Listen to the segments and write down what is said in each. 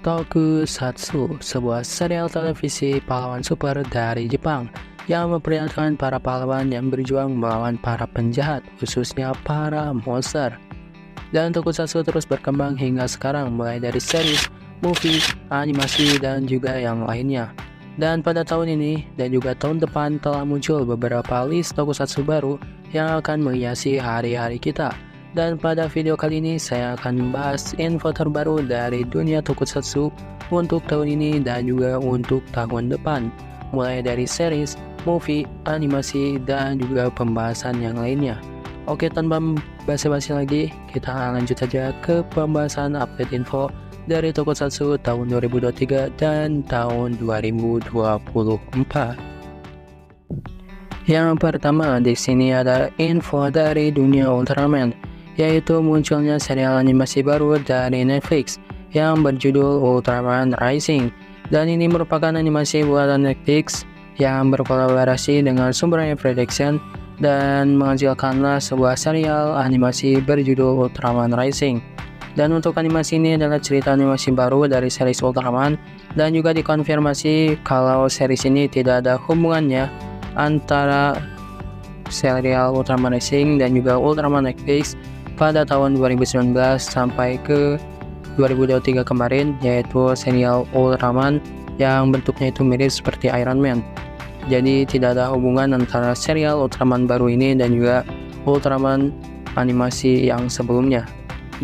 Tokusatsu, sebuah serial televisi pahlawan super dari Jepang yang memperlihatkan para pahlawan yang berjuang melawan para penjahat, khususnya para monster. Dan Tokusatsu terus berkembang hingga sekarang, mulai dari series, movie, animasi, dan juga yang lainnya. Dan pada tahun ini dan juga tahun depan telah muncul beberapa list Tokusatsu baru yang akan menghiasi hari-hari kita. Dan pada video kali ini saya akan membahas info terbaru dari dunia Tokusatsu untuk tahun ini dan juga untuk tahun depan, mulai dari series, movie, animasi, dan juga pembahasan yang lainnya. Oke, tanpa basa-basi lagi, kita lanjut saja ke pembahasan update info dari Tokusatsu tahun 2023 dan tahun 2024. Yang pertama di sini ada info dari dunia Ultraman, yaitu munculnya serial animasi baru dari Netflix yang berjudul Ultraman Rising. Dan ini merupakan animasi buatan Netflix yang berkolaborasi dengan Sumbernya Production dan menghasilkanlah sebuah serial animasi berjudul Ultraman Rising. Dan untuk animasi ini adalah cerita animasi baru dari series Ultraman, dan juga dikonfirmasi kalau series ini tidak ada hubungannya antara serial Ultraman Rising dan juga Ultraman Netflix pada tahun 2019 sampai ke 2023 kemarin, yaitu serial Ultraman yang bentuknya itu mirip seperti Iron Man. Jadi tidak ada hubungan antara serial Ultraman baru ini dan juga Ultraman animasi yang sebelumnya.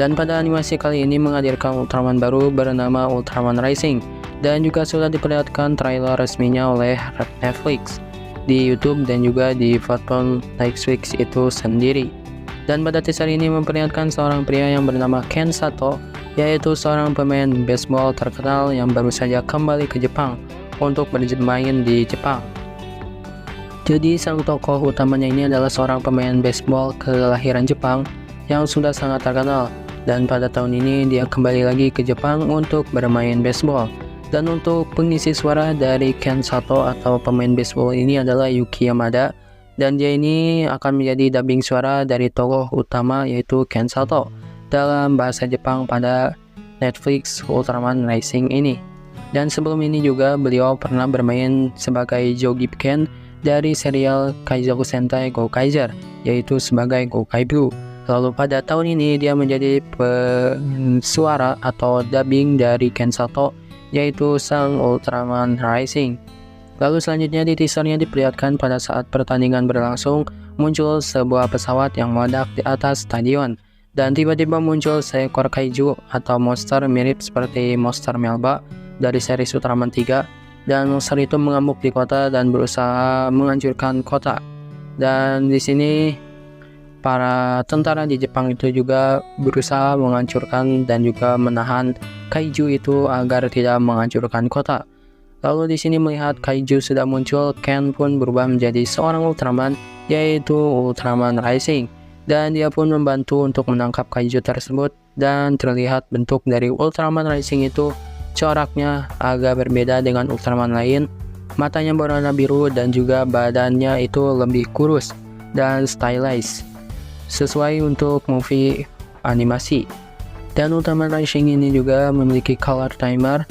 Dan pada animasi kali ini menghadirkan Ultraman baru bernama Ultraman Rising, dan juga sudah diperlihatkan trailer resminya oleh Netflix di YouTube dan juga di platform Netflix itu sendiri. Dan pada teaser ini memperlihatkan seorang pria yang bernama Ken Sato, yaitu seorang pemain baseball terkenal yang baru saja kembali ke Jepang untuk bermain di Jepang. Jadi sang tokoh utamanya ini adalah seorang pemain baseball kelahiran Jepang yang sudah sangat terkenal, dan pada tahun ini dia kembali lagi ke Jepang untuk bermain baseball. Dan untuk pengisi suara dari Ken Sato atau pemain baseball ini adalah Yuki Yamada, dan dia ini akan menjadi dubbing suara dari tokoh utama yaitu Ken Sato dalam bahasa Jepang pada Netflix Ultraman Rising ini. Dan sebelum ini juga beliau pernah bermain sebagai Joe Ken dari serial Kaizoku Sentai Gokaiger, yaitu sebagai Gokai Blue. Lalu pada tahun ini dia menjadi suara atau dubbing dari Ken Sato, yaitu sang Ultraman Rising. Lalu selanjutnya di teasernya diperlihatkan pada saat pertandingan berlangsung, muncul sebuah pesawat yang meledak di atas stadion. Dan tiba-tiba muncul seekor kaiju atau monster mirip seperti monster Melba dari series Ultraman 3. Dan monster itu mengamuk di kota dan berusaha menghancurkan kota. Dan di sini para tentara di Jepang itu juga berusaha menghancurkan dan juga menahan kaiju itu agar tidak menghancurkan kota. Lalu di sini melihat kaiju sudah muncul, Ken pun berubah menjadi seorang Ultraman, yaitu Ultraman Rising. Dan dia pun membantu untuk menangkap kaiju tersebut, dan terlihat bentuk dari Ultraman Rising itu coraknya agak berbeda dengan Ultraman lain. Matanya berwarna biru dan juga badannya itu lebih kurus dan stylized, sesuai untuk movie animasi. Dan Ultraman Rising ini juga memiliki color timer,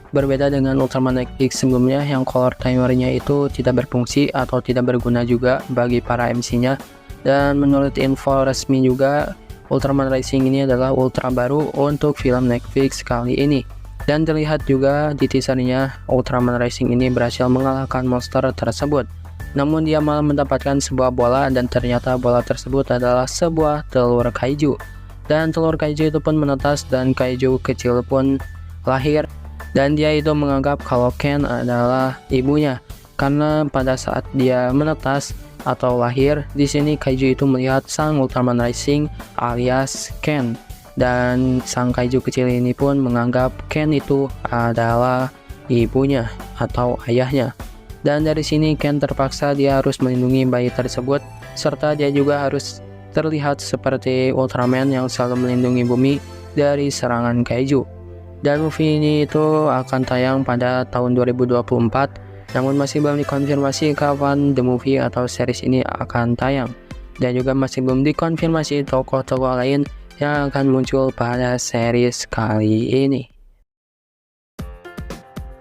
berbeda dengan Ultraman Netflix sebelumnya yang color timernya itu tidak berfungsi atau tidak berguna juga bagi para MC-nya. Dan menurut info resmi juga, Ultraman Rising ini adalah ultra baru untuk film Netflix kali ini. Dan terlihat juga di teasernya, Ultraman Rising ini berhasil mengalahkan monster tersebut. Namun dia malah mendapatkan sebuah bola, dan ternyata bola tersebut adalah sebuah telur kaiju. Dan telur kaiju itu pun menetas dan kaiju kecil pun lahir. Dan dia itu menganggap kalau Ken adalah ibunya, karena pada saat dia menetas atau lahir, di sini kaiju itu melihat sang Ultraman Rising alias Ken. Dan sang kaiju kecil ini pun menganggap Ken itu adalah ibunya atau ayahnya. Dan dari sini Ken terpaksa dia harus melindungi bayi tersebut, serta dia juga harus terlihat seperti Ultraman yang selalu melindungi bumi dari serangan kaiju. Dan movie ini itu akan tayang pada tahun 2024, namun masih belum dikonfirmasi kapan the movie atau series ini akan tayang. Dan juga masih belum dikonfirmasi tokoh-tokoh lain yang akan muncul pada series kali ini.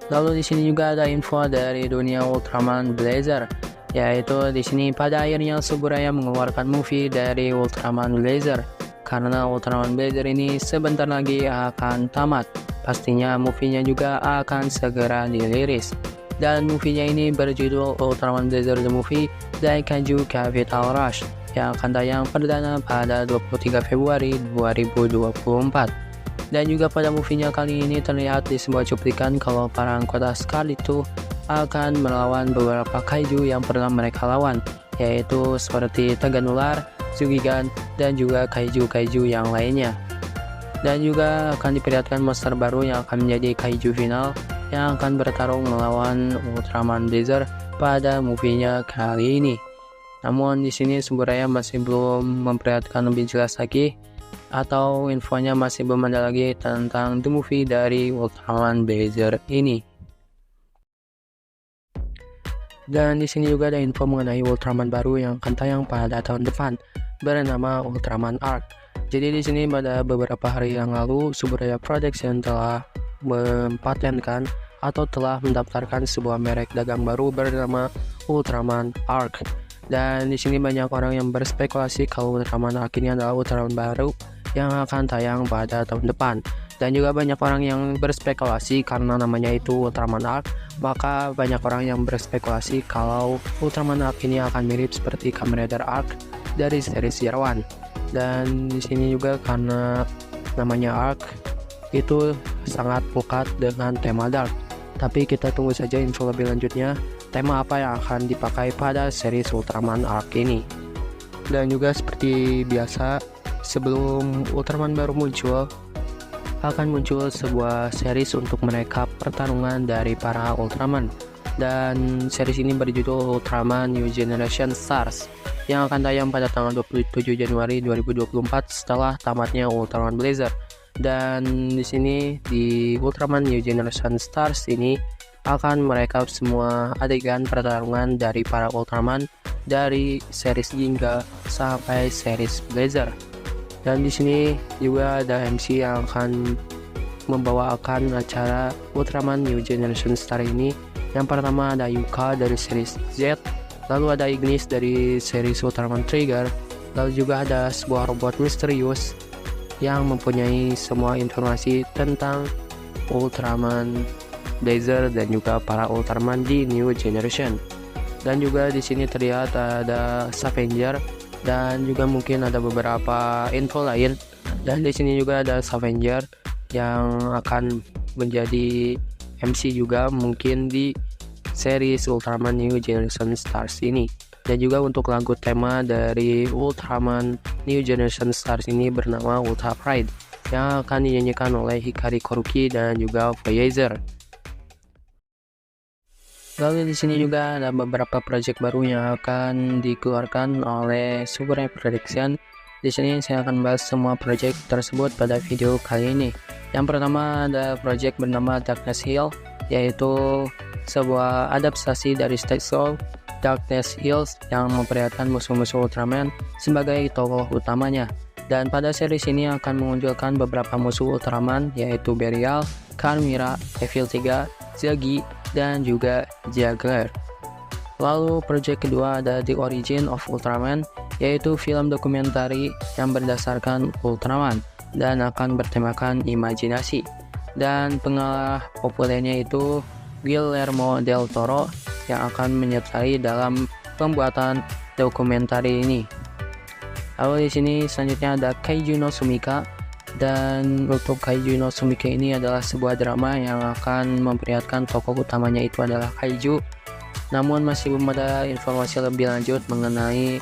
Lalu di sini juga ada info dari dunia Ultraman Blazer, yaitu di sini pada akhirnya Suburaya mengeluarkan movie dari Ultraman Blazer. Karena Ultraman Blazer ini sebentar lagi akan tamat, pastinya movie-nya juga akan segera dirilis. Dan movie-nya ini berjudul Ultraman Blazer The Movie Daikaiju Capital Rush yang akan tayang perdana pada 23 Februari 2024. Dan juga pada movie-nya kali ini terlihat di sebuah cuplikan kalau para anggota Scar itu akan melawan beberapa kaiju yang pernah mereka lawan, yaitu seperti Teganular, Zugigan, dan juga kaiju-kaiju yang lainnya. Dan juga akan diperlihatkan monster baru yang akan menjadi kaiju final yang akan bertarung melawan Ultraman Blazer pada movie-nya kali ini. Namun di sini Suburaya masih belum memperlihatkan lebih jelas lagi, atau infonya masih belum ada lagi tentang the movie dari Ultraman Blazer ini. Dan di sini juga ada info mengenai Ultraman baru yang akan tayang pada tahun depan, bernama Ultraman Arc. Jadi di sini pada beberapa hari yang lalu Suburaya Production telah mempatenkan atau telah mendaftarkan sebuah merek dagang baru bernama Ultraman Arc. Dan di sini banyak orang yang berspekulasi kalau Ultraman Arc ini adalah Ultraman baru yang akan tayang pada tahun depan. Dan juga banyak orang yang berspekulasi karena namanya itu Ultraman Arc, maka banyak orang yang berspekulasi kalau Ultraman Arc ini akan mirip seperti Kamen Rider Arc dari series Year One. Dan di sini juga karena namanya Arc itu sangat lekat dengan tema Dark. Tapi kita tunggu saja info lebih lanjutnya, tema apa yang akan dipakai pada series Ultraman Arc ini. Dan juga seperti biasa, sebelum Ultraman baru muncul, akan muncul sebuah series untuk merekap pertarungan dari para Ultraman. Dan series ini berjudul Ultraman New Generation Stars yang akan tayang pada tanggal 27 Januari 2024 setelah tamatnya Ultraman Blazer. Dan di sini di Ultraman New Generation Stars ini akan merekap semua adegan pertarungan dari para Ultraman dari series Ginga sampai series Blazer. Dan di sini juga ada MC yang akan membawakan acara Ultraman New Generation Star ini. Yang pertama ada Yuka dari series Z, lalu ada Ignis dari series Ultraman Trigger, lalu juga ada sebuah robot misterius yang mempunyai semua informasi tentang Ultraman Blazer dan juga para Ultraman di New Generation. Dan juga di sini terlihat ada Scavenger dan juga mungkin ada beberapa info lain. Dan di sini juga ada Scavenger yang akan menjadi MC juga mungkin di series Ultraman New Generation Stars ini. Dan juga untuk lagu tema dari Ultraman New Generation Stars ini bernama Ultra Pride yang akan dinyanyikan oleh Hikari Koruki dan juga Voyager. Lalu di sini juga ada beberapa project baru yang akan dikeluarkan oleh Suburaya Production. Di sini saya akan bahas semua project tersebut pada video kali ini. Yang pertama ada project bernama Darkness Hill, yaitu sebuah adaptasi dari stage show Darkness Hills yang memperlihatkan musuh-musuh Ultraman sebagai tokoh utamanya. Dan pada series ini akan mengunjukkan beberapa musuh Ultraman, yaitu Berial, Carmira, Evil 3, Zagi, dan juga Juggler. Lalu project kedua ada The Origin of Ultraman, yaitu film dokumentari yang berdasarkan Ultraman dan akan bertemakan imajinasi. Dan pengalah populernya itu Guillermo del Toro yang akan menyertai dalam pembuatan dokumentari ini. Lalu di sini selanjutnya ada Kaiju no Sumika. Dan untuk Kaiju no Sumika ini adalah sebuah drama yang akan memperlihatkan tokoh utamanya itu adalah Kaiju. Namun masih belum ada informasi lebih lanjut mengenai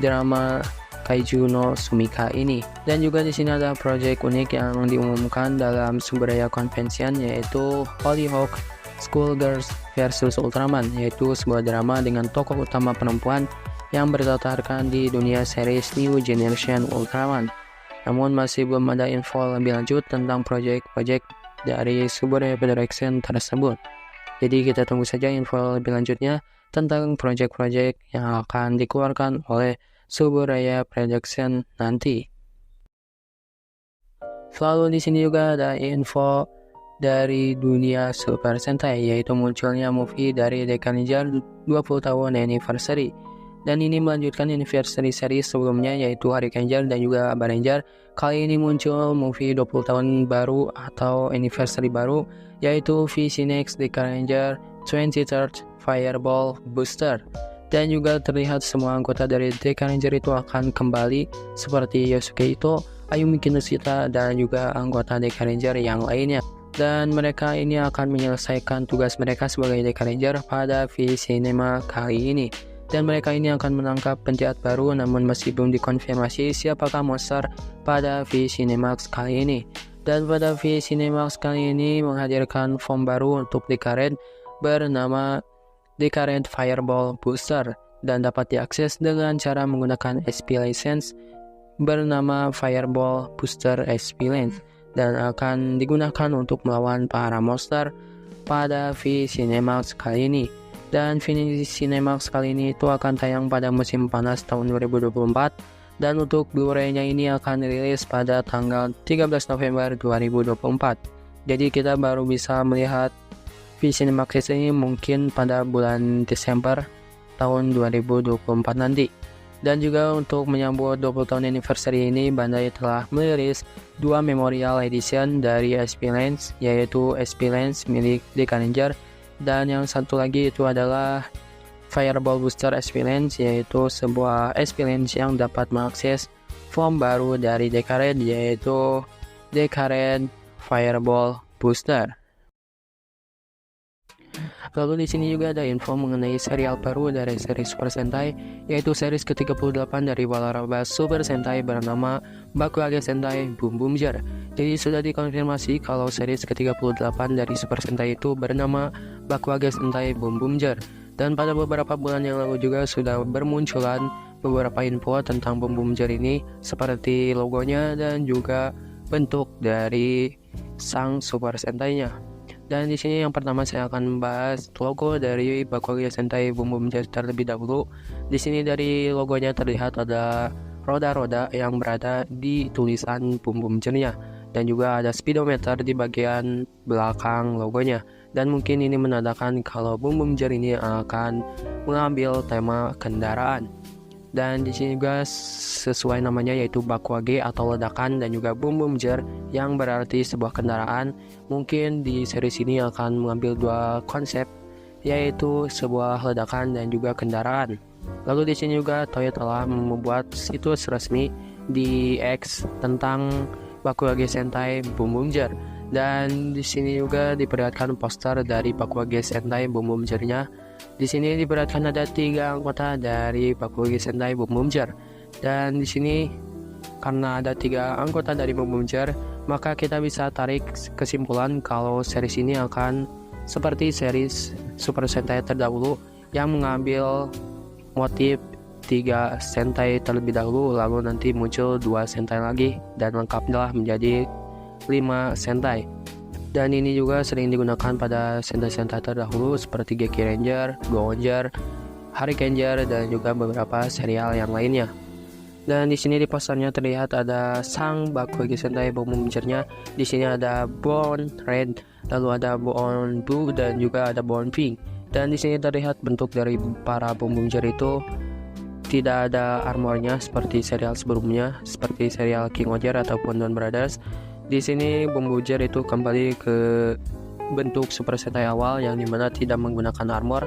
drama Kaiju no Sumika ini. Dan juga di sini ada project unik yang diumumkan dalam Suburaya Convention, yaitu Hollyhock Schoolgirls vs Ultraman, yaitu sebuah drama dengan tokoh utama perempuan yang berlatarkan di dunia series New Generation Ultraman. Namun masih belum ada info lebih lanjut tentang project-project dari Suburaya Production tersebut. Jadi kita tunggu saja info lebih lanjutnya tentang project-project yang akan dikeluarkan oleh Suburaya Production nanti. Selalu di sini juga ada info dari dunia Super Sentai, yaitu munculnya movie dari Deca Ranger 20 tahun anniversary. Dan ini melanjutkan anniversary series sebelumnya, yaitu Hari Ranger dan juga Aba Ranger. Kali ini muncul movie 20 tahun baru atau anniversary baru, yaitu V-Next Deca Ranger 23rd Fireball Booster. Dan juga terlihat semua anggota dari Deca Ranger itu akan kembali seperti Yosuke Ito, Ayumi Kinoshita, dan juga anggota Deca Ranger yang lainnya. Dan mereka ini akan menyelesaikan tugas mereka sebagai Deca Ranger pada V-Cinema kali ini. Dan mereka ini akan menangkap penjahat baru, namun masih belum dikonfirmasi siapakah monster pada V-Cinemax kali ini. Dan pada V-Cinemax kali ini menghadirkan form baru untuk Deca Red bernama Deca Red Fireball Booster, dan dapat diakses dengan cara menggunakan SP license bernama Fireball Booster SP Lens, dan akan digunakan untuk melawan para monster pada V-Cinemax kali ini. Dan V-Cinemax kali ini itu akan tayang pada musim panas tahun 2024, dan untuk Blu-ray-nya ini akan dirilis pada tanggal 13 November 2024. Jadi kita baru bisa melihat V-Cinemax ini mungkin pada bulan Desember tahun 2024 nanti. Dan juga untuk menyambut 20 tahun anniversary ini, Bandai telah merilis 2 memorial edition dari SP Lens, yaitu SP Lens milik Deca Ranger, dan yang satu lagi itu adalah Fireball Booster SP Lens, yaitu sebuah SP Lens yang dapat mengakses form baru dari Deca Red, yaitu Deca Red Fireball Booster. Lalu di sini juga ada info mengenai serial baru dari seri Super Sentai, yaitu series ke-38 dari Walaraba Super Sentai bernama Bakuage Sentai Boom Boom Ger. Jadi sudah dikonfirmasi kalau series ke-38 dari Super Sentai itu bernama Bakuage Sentai Boom Boom Ger. Dan pada beberapa bulan yang lalu juga sudah bermunculan beberapa info tentang Boom Boom Ger ini, seperti logonya dan juga bentuk dari sang Super Sentai-nya. Dan di sini yang pertama saya akan membahas logo dari Bakuage Sentai Boom Boom Ger terlebih dahulu. Di sini dari logonya terlihat ada roda-roda yang berada di tulisan Boom Boom Ger-nya, dan juga ada speedometer di bagian belakang logonya. Dan mungkin ini menandakan kalau Boom Boom Ger ini akan mengambil tema kendaraan. Dan di sini juga sesuai namanya, yaitu Bakuage atau ledakan, dan juga Boom Boom Ger yang berarti sebuah kendaraan. Mungkin di seri ini akan mengambil dua konsep, yaitu sebuah ledakan dan juga kendaraan. Lalu di sini juga Toei telah membuat situs resmi di X tentang Bakuage Sentai Boom Boom Ger. Dan di sini juga diperlihatkan poster dari Bakuage Sentai Boom Boom Ger-nya. Di sini diperlihatkan ada 3 anggota dari Bakuage Sentai Boom Boom Ger. Dan di sini karena ada 3 anggota dari Boom Boom Ger, maka kita bisa tarik kesimpulan kalau series ini akan seperti series Super Sentai terdahulu yang mengambil motif 3 Sentai terlebih dahulu, lalu nanti muncul 2 Sentai lagi dan lengkaplah menjadi 5 Sentai. Dan ini juga sering digunakan pada Sentai-Sentai terdahulu seperti Geki Ranger, Go Ranger, Hari Ranger, dan juga beberapa serial yang lainnya. Dan di sini di posternya terlihat ada sang Bakuage Sentai Boom Boom Ger-nya. Di sini ada Born Red, lalu ada Born Blue, dan juga ada Born Pink. Dan di sini terlihat bentuk dari para Boom Boom Ger itu tidak ada armornya seperti serial sebelumnya, seperti serial King Oger ataupun Don Brothers. Di sini Boom Boom Ger itu kembali ke bentuk Super Sentai awal yang dimana tidak menggunakan armor.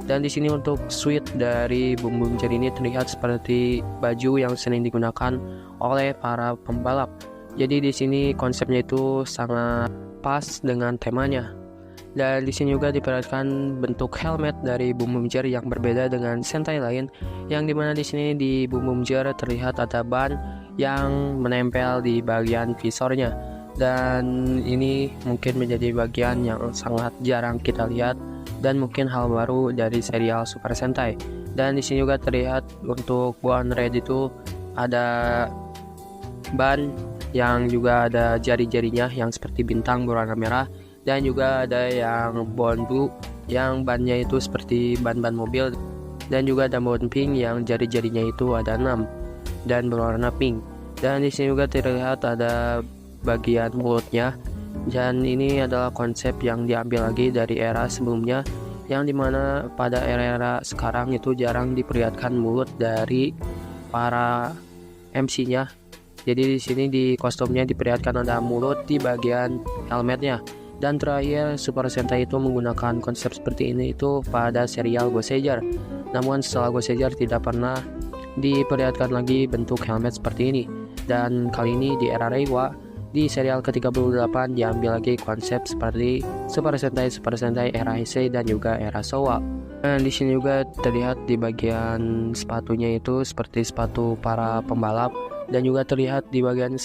Dan di sini untuk suit dari Boom Boom Ger ini terlihat seperti baju yang sering digunakan oleh para pembalap. Jadi di sini konsepnya itu sangat pas dengan temanya. Dan di sini juga diperlihatkan bentuk helmet dari Boom Boom Ger yang berbeda dengan Sentai lain, yang dimana di sini di Boom Boom Ger terlihat ada ban yang menempel di bagian visornya. Dan ini mungkin menjadi bagian yang sangat jarang kita lihat dan mungkin hal baru dari serial Super Sentai. Dan di sini juga terlihat untuk Born Red itu ada ban yang juga ada jari-jarinya yang seperti bintang berwarna merah, dan juga ada yang Born Blue yang bannya itu seperti ban-ban mobil, dan juga ada Born Pink yang jari-jarinya itu ada 6 dan berwarna pink. Dan di sini juga terlihat ada bagian mulutnya Dan ini adalah konsep yang diambil lagi dari era sebelumnya, yang dimana pada era-era sekarang itu jarang diperlihatkan mulut dari para MC-nya. Jadi di sini di kostumnya diperlihatkan ada mulut di bagian helmetnya. Dan terakhir Super Sentai itu menggunakan konsep seperti ini itu pada serial Goseiger. Namun setelah Goseiger tidak pernah diperlihatkan lagi bentuk helmet seperti ini. Dan kali ini di era Reiwa, di serial ke-38 diambil lagi konsep seperti Super Sentai era Heisei dan juga era Showa. Dan di sini juga terlihat di bagian sepatunya itu seperti sepatu para pembalap, dan juga terlihat di bagian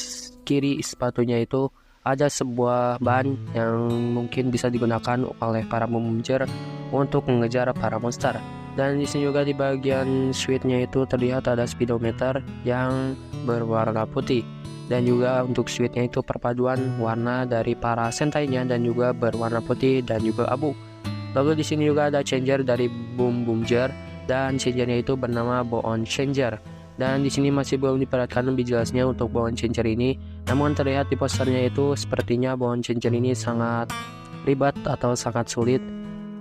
kiri sepatunya itu ada sebuah ban yang mungkin bisa digunakan oleh para memuncir untuk mengejar para monster. Dan di sini juga di bagian switchnya itu terlihat ada speedometer yang berwarna putih. Dan juga untuk switchnya itu perpaduan warna dari para sentainya dan juga berwarna putih dan juga abu. Lalu di sini juga ada changer dari Boom Boomger, dan changernya itu bernama Boon Changer. Dan di sini masih belum diperlihatkan lebih jelasnya untuk Boon Changer ini. Namun terlihat di posternya itu sepertinya Boon Changer ini sangat ribet atau sangat sulit,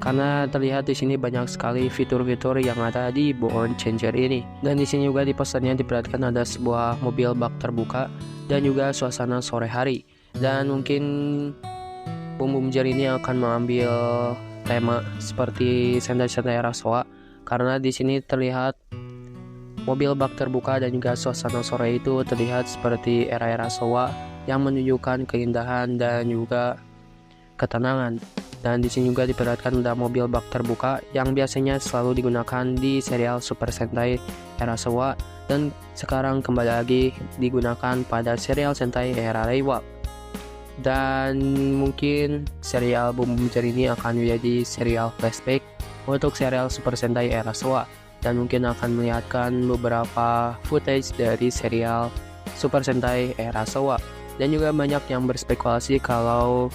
karena terlihat di sini banyak sekali fitur-fitur yang ada di Boon Changer ini. Dan di sini juga di posternya diperlihatkan ada sebuah mobil bak terbuka dan juga suasana sore hari. Dan mungkin Boom Boomger ini akan mengambil tema seperti Sentai era Showa, karena di sini terlihat mobil bak terbuka dan juga suasana sore itu terlihat seperti era-era Showa yang menunjukkan keindahan dan juga ketenangan. Dan di sini juga diperlihatkan ada mobil bak terbuka yang biasanya selalu digunakan di serial Super Sentai era Showa, dan sekarang kembali lagi digunakan pada serial Sentai era Reiwa. Dan mungkin serial Boom Boomger ini akan menjadi serial flashback untuk serial Super Sentai era Showa, dan mungkin akan melihatkan beberapa footage dari serial Super Sentai era Showa. Dan juga banyak yang berspekulasi kalau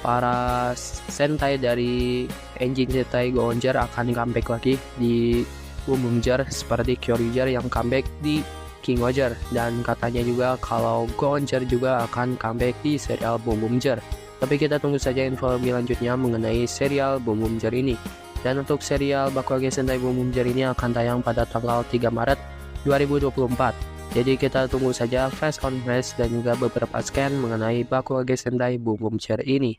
para Sentai dari engine Sentai Go-onger akan comeback lagi di Boom Boomger, seperti Kyoryuger yang comeback di King Oger, dan katanya juga kalau Go-onger juga akan comeback di serial Boom Boomger. Tapi kita tunggu saja info lebih lanjutnya mengenai serial Boom Boomger ini. Dan untuk serial Bakuage Sentai Boom Boomger ini akan tayang pada tanggal 3 Maret 2024. Jadi kita tunggu saja flash on flash dan juga beberapa scan mengenai Bakuage Sentai Boom Boomger ini.